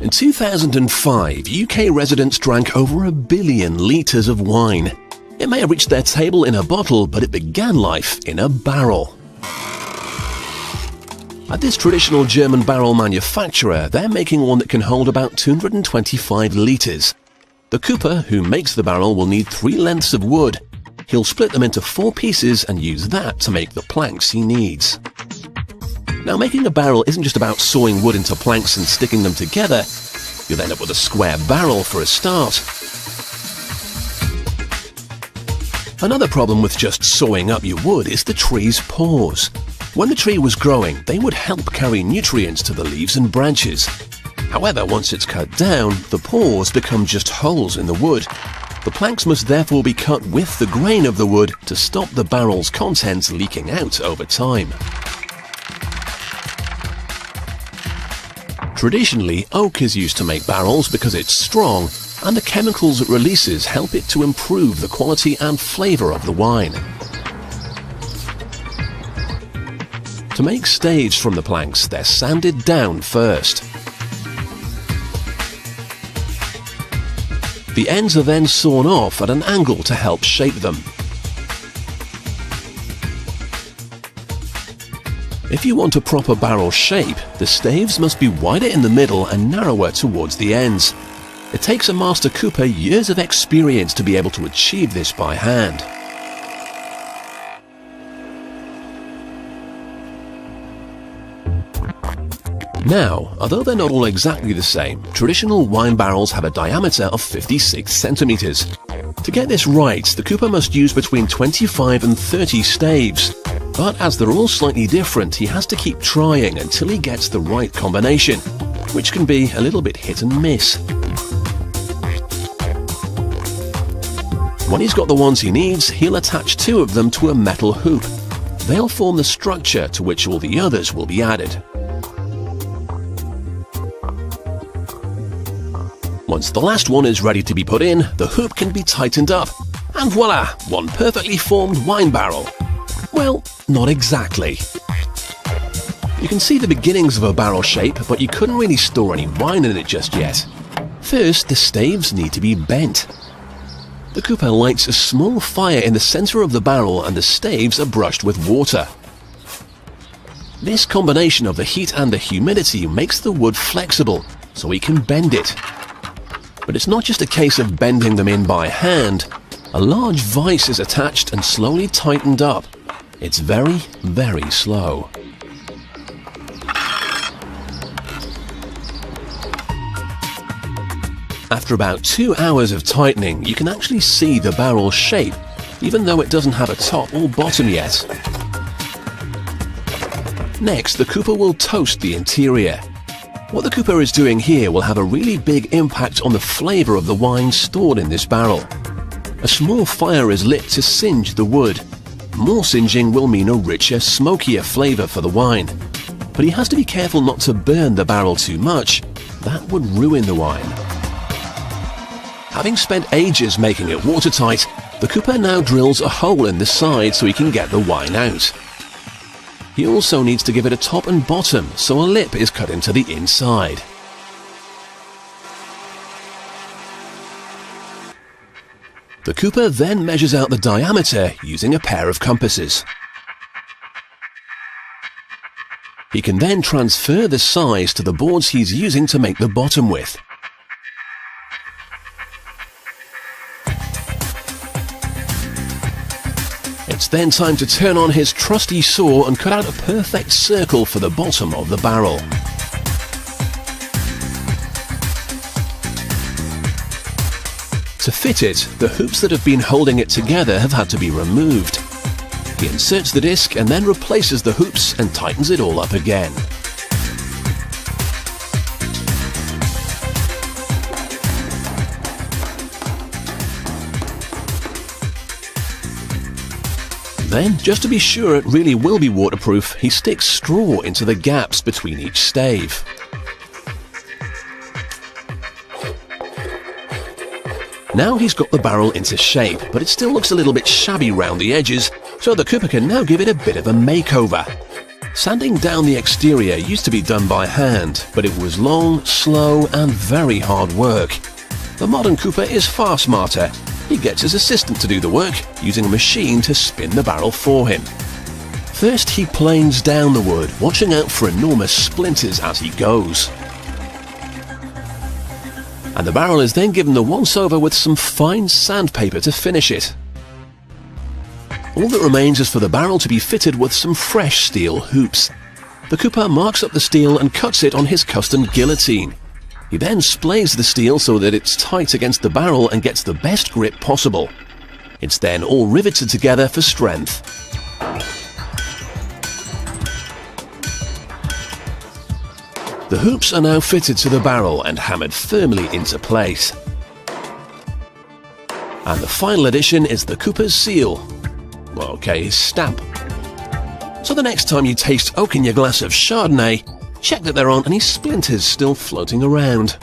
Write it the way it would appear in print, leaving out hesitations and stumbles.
In 2005, UK residents drank over 1 billion litres of wine. It may have reached their table in a bottle, but it began life in a barrel. At this traditional German barrel manufacturer, they're making one that can hold about 225 litres. The cooper who makes the barrel will need 3 lengths of wood. He'll split them into 4 pieces and use that to make the planks he needs. Now, making a barrel isn't just about sawing wood into planks and sticking them together. You'll end up with a square barrel for a start. Another problem with just sawing up your wood is the tree's pores. When the tree was growing, they would help carry nutrients to the leaves and branches. However, once it's cut down, the pores become just holes in the wood. The planks must therefore be cut with the grain of the wood to stop the barrel's contents leaking out over time. Traditionally, oak is used to make barrels because it's strong, and the chemicals it releases help it to improve the quality and flavour of the wine. To make staves from the planks, they're sanded down first. The ends are then sawn off at an angle to help shape them. If you want a proper barrel shape, the staves must be wider in the middle and narrower towards the ends. It takes a master cooper years of experience to be able to achieve this by hand. Now, although they're not all exactly the same, traditional wine barrels have a diameter of 56 centimeters. To get this right, the cooper must use between 25 and 30 staves. But as they're all slightly different, he has to keep trying until he gets the right combination, which can be a little bit hit and miss. When he's got the ones he needs, he'll attach 2 of them to a metal hoop. They'll form the structure to which all the others will be added. Once the last one is ready to be put in, the hoop can be tightened up, and voila, one perfectly formed wine barrel. Well, not exactly. You can see the beginnings of a barrel shape, but you couldn't really store any wine in it just yet. First, the staves need to be bent. The cooper lights a small fire in the center of the barrel and the staves are brushed with water. This combination of the heat and the humidity makes the wood flexible, so he can bend it. But it's not just a case of bending them in by hand. A large vise is attached and slowly tightened up. It's very, very slow. After about 2 hours of tightening, you can actually see the barrel shape, even though it doesn't have a top or bottom yet. Next, the cooper will toast the interior. What the cooper is doing here will have a really big impact on the flavour of the wine stored in this barrel. A small fire is lit to singe the wood. More singeing will mean a richer, smokier flavour for the wine. But he has to be careful not to burn the barrel too much. That would ruin the wine. Having spent ages making it watertight, the cooper now drills a hole in the side so he can get the wine out. He also needs to give it a top and bottom, so a lip is cut into the inside. The cooper then measures out the diameter using a pair of compasses. He can then transfer the size to the boards he's using to make the bottom with. It's then time to turn on his trusty saw and cut out a perfect circle for the bottom of the barrel. To fit it, the hoops that have been holding it together have had to be removed. He inserts the disc and then replaces the hoops and tightens it all up again. Then, just to be sure it really will be waterproof, he sticks straw into the gaps between each stave. Now he's got the barrel into shape, but it still looks a little bit shabby round the edges, so the cooper can now give it a bit of a makeover. Sanding down the exterior used to be done by hand, but it was long, slow and very hard work. The modern Cooper is far smarter. He gets his assistant to do the work, using a machine to spin the barrel for him. First he planes down the wood, watching out for enormous splinters as he goes. And the barrel is then given the once-over with some fine sandpaper to finish it. All that remains is for the barrel to be fitted with some fresh steel hoops. The Cooper marks up the steel and cuts it on his custom guillotine. He then splays the steel so that it's tight against the barrel and gets the best grip possible. It's then all riveted together for strength. The hoops are now fitted to the barrel and hammered firmly into place. And the final addition is the Cooper's seal. Okay, his stamp. So the next time you taste oak in your glass of Chardonnay, check that there aren't any splinters still floating around.